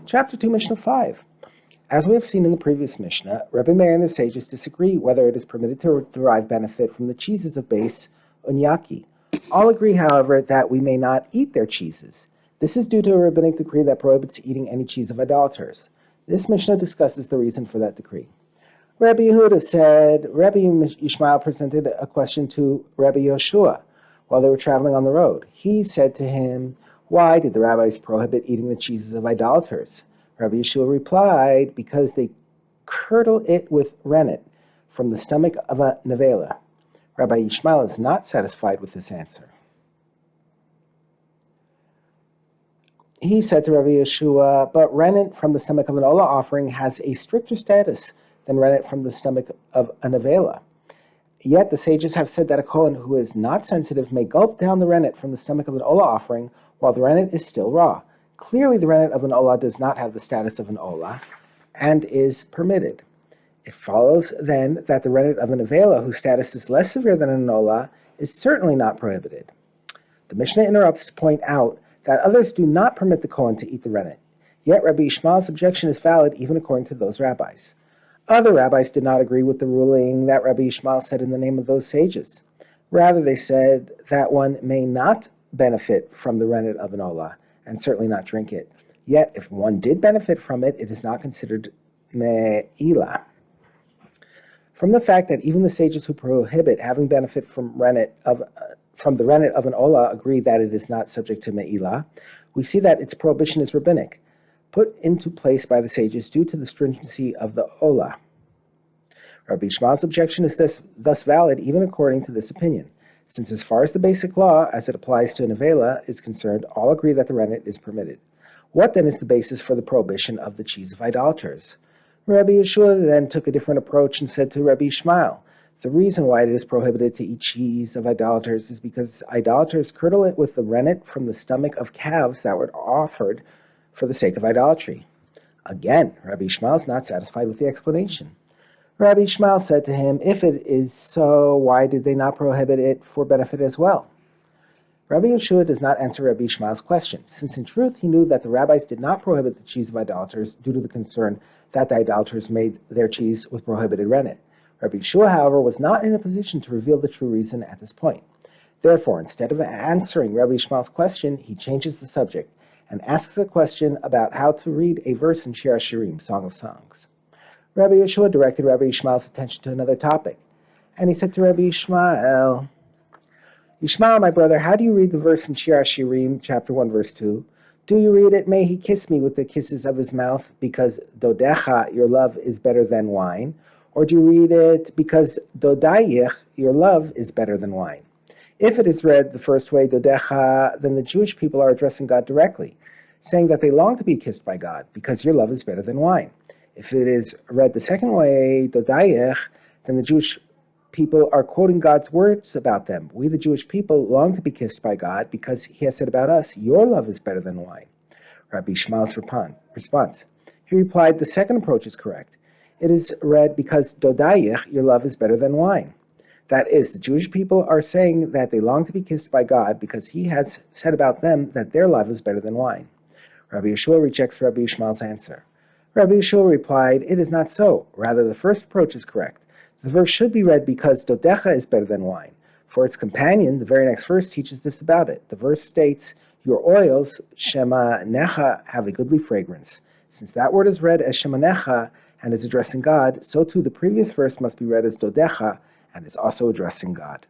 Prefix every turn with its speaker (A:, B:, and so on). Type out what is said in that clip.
A: Chapter 2, Mishnah 5. As we have seen in the previous Mishnah, Rebbe Meir and the sages disagree whether it is permitted to derive benefit from the cheeses of base unyaki. All agree, however, that we may not eat their cheeses. This is due to a rabbinic decree that prohibits eating any cheese of idolaters. This Mishnah discusses the reason for that decree. Rabbi Yehuda said, Rabbi Yishmael presented a question to Rabbi Yoshua while they were traveling on the road. He said to him, "Why did the rabbis prohibit eating the cheeses of idolaters?" Rabbi Yeshua replied, "Because they curdle it with rennet from the stomach of a nevela." Rabbi Yishmael is not satisfied with this answer. He said to Rabbi Yeshua, "But rennet from the stomach of an olah offering has a stricter status than rennet from the stomach of a nevela. Yet the sages have said that a Kohen who is not sensitive may gulp down the rennet from the stomach of an olah offering while the rennet is still raw. Clearly the rennet of an olah does not have the status of an olah and is permitted. It follows then that the rennet of a nevela, whose status is less severe than an olah, is certainly not prohibited." The Mishnah interrupts to point out that others do not permit the Kohen to eat the rennet. Yet Rabbi Yishmael's objection is valid even according to those rabbis. Other rabbis did not agree with the ruling that Rabbi Yishmael said in the name of those sages. Rather, they said that one may not benefit from the rennet of an olah, and certainly not drink it. Yet, if one did benefit from it, it is not considered me'ilah. From the fact that even the sages who prohibit having benefit from the rennet of an olah agree that it is not subject to me'ilah, we see that its prohibition is rabbinic, put into place by the sages due to the stringency of the olah. Rabbi Yishmael's objection is thus valid even according to this opinion, since as far as the basic law, as it applies to a nevela, is concerned, all agree that the rennet is permitted. What then is the basis for the prohibition of the cheese of idolaters? Rabbi Yeshua then took a different approach and said to Rabbi Yishmael, "The reason why it is prohibited to eat cheese of idolaters is because idolaters curdle it with the rennet from the stomach of calves that were offered for the sake of idolatry." Again, Rabbi Yishmael is not satisfied with the explanation. Rabbi Yishmael said to him, "If it is so, why did they not prohibit it for benefit as well?" Rabbi Yeshua does not answer Rabbi Yishmael's question, since in truth he knew that the rabbis did not prohibit the cheese of idolaters due to the concern that the idolaters made their cheese with prohibited rennet. Rabbi Yeshua, however, was not in a position to reveal the true reason at this point. Therefore, instead of answering Rabbi Yishmael's question, he changes the subject and asks a question about how to read a verse in Shir HaShirim, Song of Songs. Rabbi Yeshua directed Rabbi Yishmael's attention to another topic, and he said to Rabbi Yishmael, "Yishmael, my brother, how do you read the verse in Shir HaShirim, chapter 1, verse 2? Do you read it, 'May he kiss me with the kisses of his mouth, because dodecha, your love, is better than wine'? Or do you read it, 'Because dodayich, your love, is better than wine'?" If it is read the first way, dodecha, then the Jewish people are addressing God directly, saying that they long to be kissed by God, because your love is better than wine. If it is read the second way, dodayich, then the Jewish people are quoting God's words about them. We, the Jewish people, long to be kissed by God, because he has said about us, "Your love is better than wine." Rabbi Yishmael's response. He replied, "The second approach is correct. It is read, 'Because dodayich, your love is better than wine.' That is, the Jewish people are saying that they long to be kissed by God because he has said about them that their love is better than wine." Rabbi Yeshua rejects Rabbi Yishmael's answer. Rabbi Yeshua replied, "It is not so. Rather, the first approach is correct. The verse should be read, 'Because dodecha is better than wine.' For its companion, the very next verse teaches this about it. The verse states, 'Your oils, shema necha, have a goodly fragrance.' Since that word is read as shema necha and is addressing God, so too the previous verse must be read as dodecha and is also addressing God."